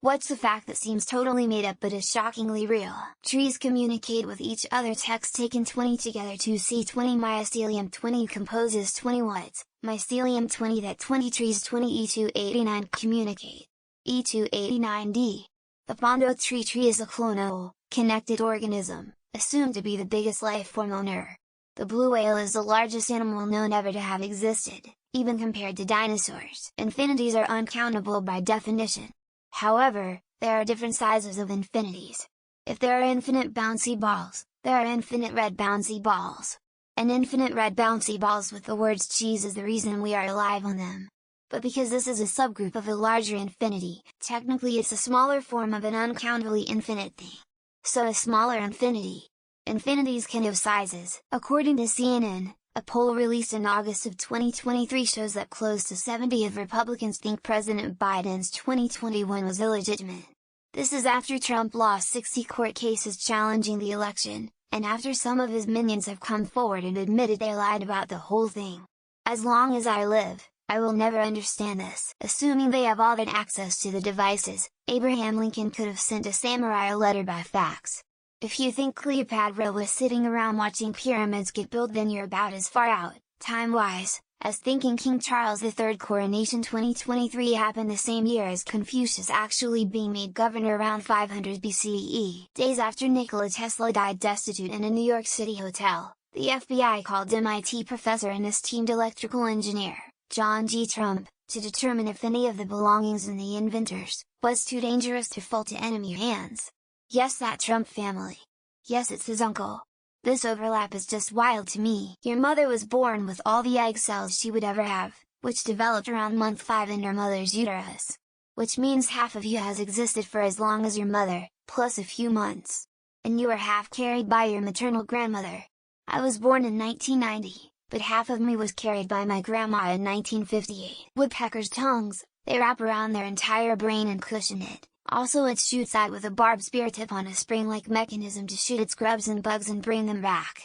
What's the fact that seems totally made up but is shockingly real? Trees communicate with each other. Text taken 20 together to see 20 mycelium 20 composes 20 woods, mycelium 20 that 20 trees 20 E289 communicate. E289D. The Pando tree is a clonal, connected organism, assumed to be the biggest life form on Earth. The blue whale is the largest animal known ever to have existed, even compared to dinosaurs. Infinities are uncountable by definition. However, there are different sizes of infinities. If there are infinite bouncy balls, there are infinite red bouncy balls. And infinite red bouncy balls with the words cheese is the reason we are alive on them. But because this is a subgroup of a larger infinity, technically it's a smaller form of an uncountably infinite thing. So a smaller infinity. Infinities can have sizes. According to CNN, a poll released in August of 2023 shows that close to 70% of Republicans think President Biden's 2021 was illegitimate. This is after Trump lost 60 court cases challenging the election, and after some of his minions have come forward and admitted they lied about the whole thing. As long as I live, I will never understand this. Assuming they have all that access to the devices, Abraham Lincoln could have sent a samurai a letter by fax. If you think Cleopatra was sitting around watching pyramids get built, then you're about as far out, time-wise, as thinking King Charles III coronation 2023 happened the same year as Confucius actually being made governor around 500 BCE. Days after Nikola Tesla died destitute in a New York City hotel, the FBI called MIT professor and esteemed electrical engineer, John G. Trump, to determine if any of the belongings in the inventors was too dangerous to fall to enemy hands. Yes, that Trump family. Yes, it's his uncle. This overlap is just wild to me. Your mother was born with all the egg cells she would ever have, which developed around month 5 in your mother's uterus. Which means half of you has existed for as long as your mother, plus a few months. And you were half carried by your maternal grandmother. I was born in 1990, but half of me was carried by my grandma in 1958. Woodpeckers' tongues, they wrap around their entire brain and cushion it. Also it shoots out with a barbed spear tip on a spring-like mechanism to shoot its grubs and bugs and bring them back.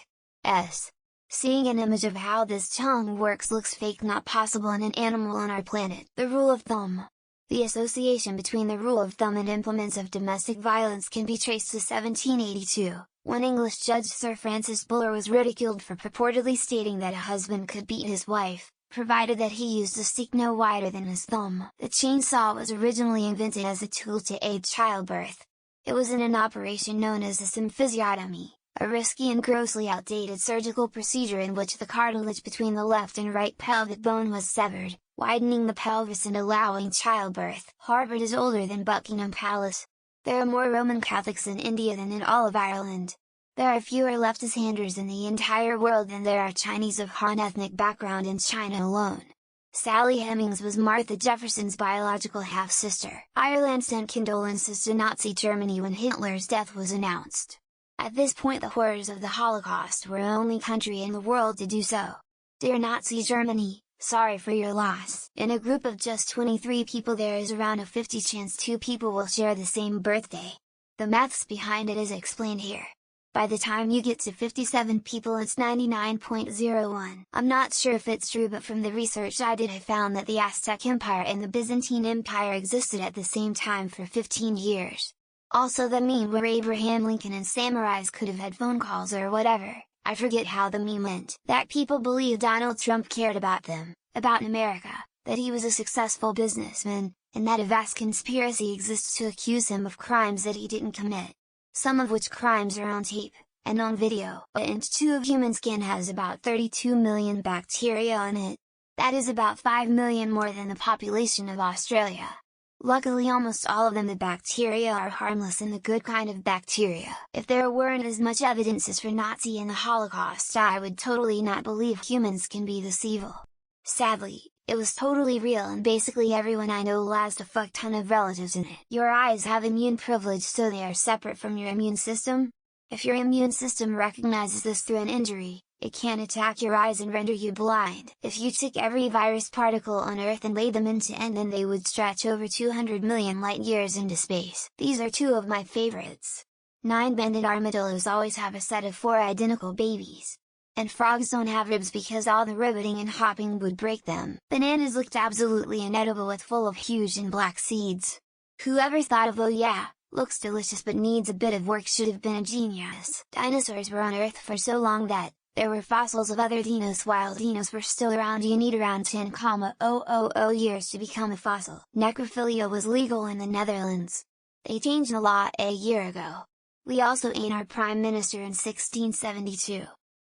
Seeing an image of how this tongue works looks fake, not possible in an animal on our planet. The rule of thumb. The association between the rule of thumb and implements of domestic violence can be traced to 1782, when English Judge Sir Francis Buller was ridiculed for purportedly stating that a husband could beat his wife, provided that he used a stick no wider than his thumb. The chainsaw was originally invented as a tool to aid childbirth. It was in an operation known as a symphysiotomy, a risky and grossly outdated surgical procedure in which the cartilage between the left and right pelvic bone was severed, widening the pelvis and allowing childbirth. Harvard is older than Buckingham Palace. There are more Roman Catholics in India than in all of Ireland. There are fewer left-handers in the entire world than there are Chinese of Han ethnic background in China alone. Sally Hemings was Martha Jefferson's biological half-sister. Ireland sent condolences to Nazi Germany when Hitler's death was announced. At this point the horrors of the Holocaust were the only country in the world to do so. Dear Nazi Germany, sorry for your loss. In a group of just 23 people there is around a 50 chance 2 people will share the same birthday. The maths behind it is explained here. By the time you get to 57 people it's 99.01. I'm not sure if it's true, but from the research I did I found that the Aztec Empire and the Byzantine Empire existed at the same time for 15 years. Also the meme where Abraham Lincoln and samurais could have had phone calls or whatever, I forget how the meme went. That people believe Donald Trump cared about them, about America, that he was a successful businessman, and that a vast conspiracy exists to accuse him of crimes that he didn't commit. Some of which crimes are on tape, and on video. An inch 2 of human skin has about 32 million bacteria on it. That is about 5 million more than the population of Australia. Luckily almost all of them the bacteria are harmless and the good kind of bacteria. If there weren't as much evidence as for Nazi and the Holocaust I would totally not believe humans can be this evil. Sadly, it was totally real and basically everyone I know has a fuck ton of relatives in it. Your eyes have immune privilege so they are separate from your immune system. If your immune system recognizes this through an injury, it can attack your eyes and render you blind. If you took every virus particle on Earth and laid them into end then they would stretch over 200 million light years into space. These are 2 of my favorites. 9-banded armadillos always have a set of 4 identical babies. And frogs don't have ribs because all the ribbiting and hopping would break them. Bananas looked absolutely inedible with full of huge and black seeds. Whoever thought of "oh yeah, looks delicious but needs a bit of work" should have been a genius. Dinosaurs were on Earth for so long that there were fossils of other dinos while dinos were still around. You need around 10,000 years to become a fossil. Necrophilia was legal in the Netherlands. They changed the law a year ago. We also ain't our prime minister in 1672.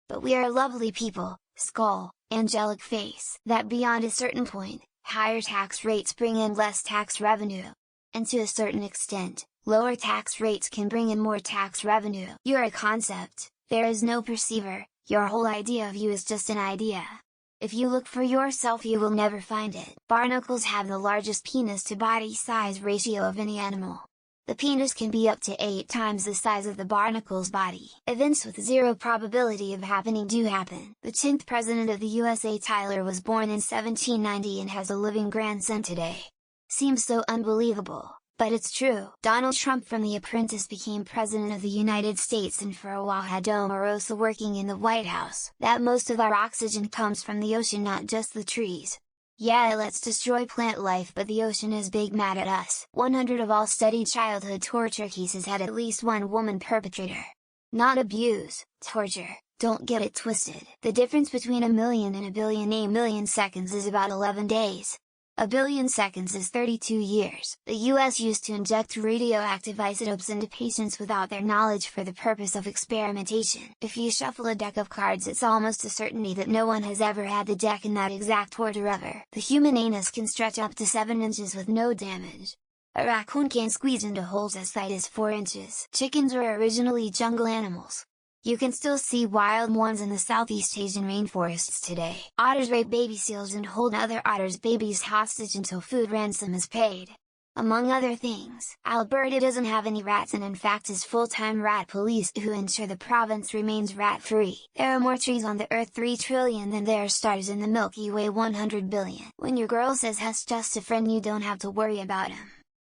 But we are lovely people, skull, angelic face. That beyond a certain point, higher tax rates bring in less tax revenue. And to a certain extent, lower tax rates can bring in more tax revenue. You're a concept, there is no perceiver. Your whole idea of you is just an idea. If you look for yourself you will never find it. Barnacles have the largest penis to body size ratio of any animal. The penis can be up to 8 times the size of the barnacle's body. Events with zero probability of happening do happen. The 10th president of the USA, Tyler, was born in 1790 and has a living grandson today. Seems so unbelievable, but it's true. Donald Trump from The Apprentice became president of the United States and for a while had Omarosa working in the White House. That most of our oxygen comes from the ocean, not just the trees. Yeah, let's destroy plant life, but the ocean is big mad at us. 100 of all studied childhood torture cases had at least one woman perpetrator. Not abuse, torture, don't get it twisted. The difference between a million and a billion seconds is about 11 days. A billion seconds is 32 years. The US used to inject radioactive isotopes into patients without their knowledge for the purpose of experimentation. If you shuffle a deck of cards, it's almost a certainty that no one has ever had the deck in that exact order ever. The human anus can stretch up to 7 inches with no damage. A raccoon can squeeze into holes as tight as 4 inches. Chickens were originally jungle animals. You can still see wild ones in the Southeast Asian rainforests today. Otters rape baby seals and hold other otters' babies hostage until food ransom is paid. Among other things, Alberta doesn't have any rats and in fact has full-time rat police who ensure the province remains rat-free. There are more trees on the Earth 3 trillion than there are stars in the Milky Way 100 billion. When your girl says "Huss, just a friend," you don't have to worry about him.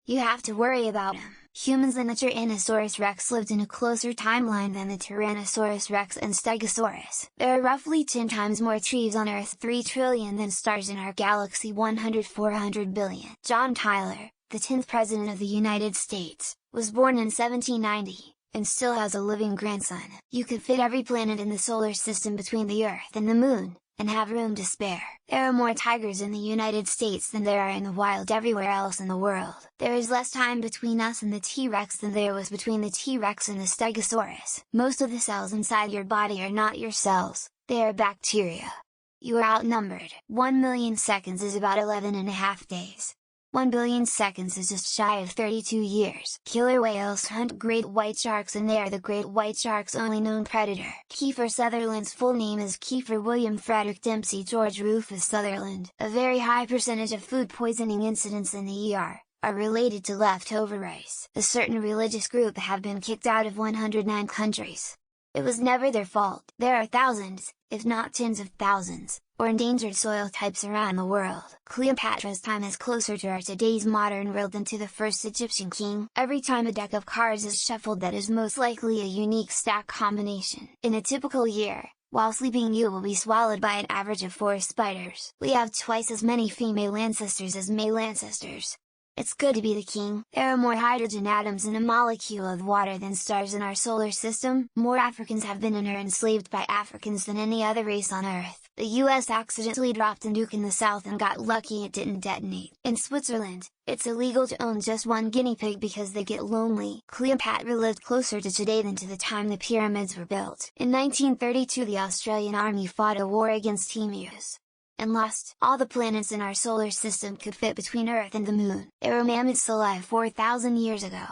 You have to worry about him. Humans and the Tyrannosaurus rex lived in a closer timeline than the Tyrannosaurus rex and Stegosaurus. There are roughly 10 times more trees on Earth 3 trillion than stars in our galaxy 400 billion. John Tyler, the 10th President of the United States, was born in 1790, and still has a living grandson. You could fit every planet in the solar system between the Earth and the Moon, and have room to spare. There are more tigers in the United States than there are in the wild everywhere else in the world. There is less time between us and the T-Rex than there was between the T-Rex and the Stegosaurus. Most of the cells inside your body are not your cells, they are bacteria. You are outnumbered. 1 million seconds is about 11.5 days. 1 billion seconds is just shy of 32 years. Killer whales hunt great white sharks and they are the great white shark's only known predator. Kiefer Sutherland's full name is Kiefer William Frederick Dempsey George Rufus Sutherland. A very high percentage of food poisoning incidents in the ER are related to leftover rice. A certain religious group have been kicked out of 109 countries. It was never their fault. There are thousands, if not tens of thousands, or endangered soil types around the world. Cleopatra's time is closer to our today's modern world than to the first Egyptian king. Every time a deck of cards is shuffled, that is most likely a unique stack combination. In a typical year, while sleeping you will be swallowed by an average of 4 spiders. We have twice as many female ancestors as male ancestors. It's good to be the king. There are more hydrogen atoms in a molecule of water than stars in our solar system. More Africans have been and are enslaved by Africans than any other race on Earth. The US accidentally dropped a nuke in the south and got lucky it didn't detonate. In Switzerland, it's illegal to own just one guinea pig because they get lonely. Cleopatra lived closer to today than to the time the pyramids were built. In 1932 the Australian Army fought a war against emus and lost. All the planets in our solar system could fit between Earth and the Moon. There were mammoths alive 4,000 years ago.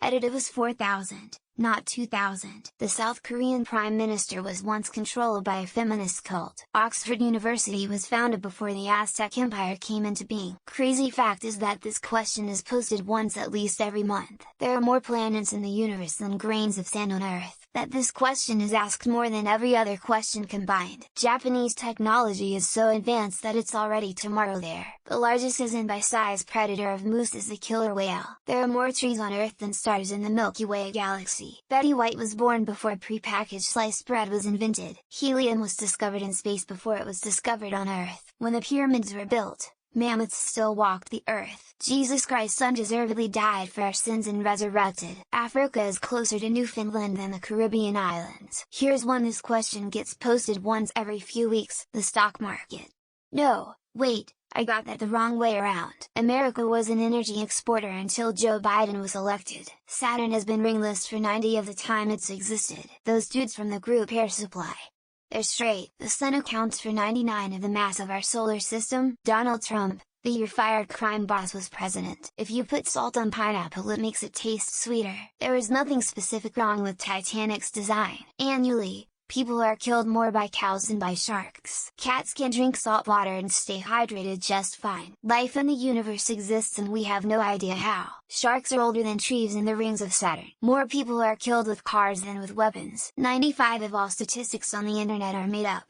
It was 4,000, not 2,000. The South Korean Prime Minister was once controlled by a feminist cult. Oxford University was founded before the Aztec Empire came into being. Crazy fact is that this question is posted once at least every month. There are more planets in the universe than grains of sand on Earth. That this question is asked more than every other question combined. Japanese technology is so advanced that it's already tomorrow there. The largest as in by size predator of moose is the killer whale. There are more trees on Earth than stars in the Milky Way galaxy. Betty White was born before prepackaged sliced bread was invented. Helium was discovered in space before it was discovered on Earth. When the pyramids were built, Mammoths still walked the earth. Jesus Christ undeservedly died for our sins and resurrected. Africa is closer to Newfoundland than the Caribbean islands. Here's one: this question gets posted once every few weeks: the stock market. No, wait, I got that the wrong way around. America was an energy exporter until Joe Biden was elected. Saturn has been ringless for 90 of the time it's existed. Those dudes from the group Air Supply, they're straight. The sun accounts for 99 of the mass of our solar system. Donald Trump, the year-fired crime boss, was president. If you put salt on pineapple, it makes it taste sweeter. There is nothing specific wrong with Titanic's design. Annually, people are killed more by cows than by sharks. Cats can drink salt water and stay hydrated just fine. Life in the universe exists and we have no idea how. Sharks are older than trees in the rings of Saturn. More people are killed with cars than with weapons. 95 of all statistics on the internet are made up.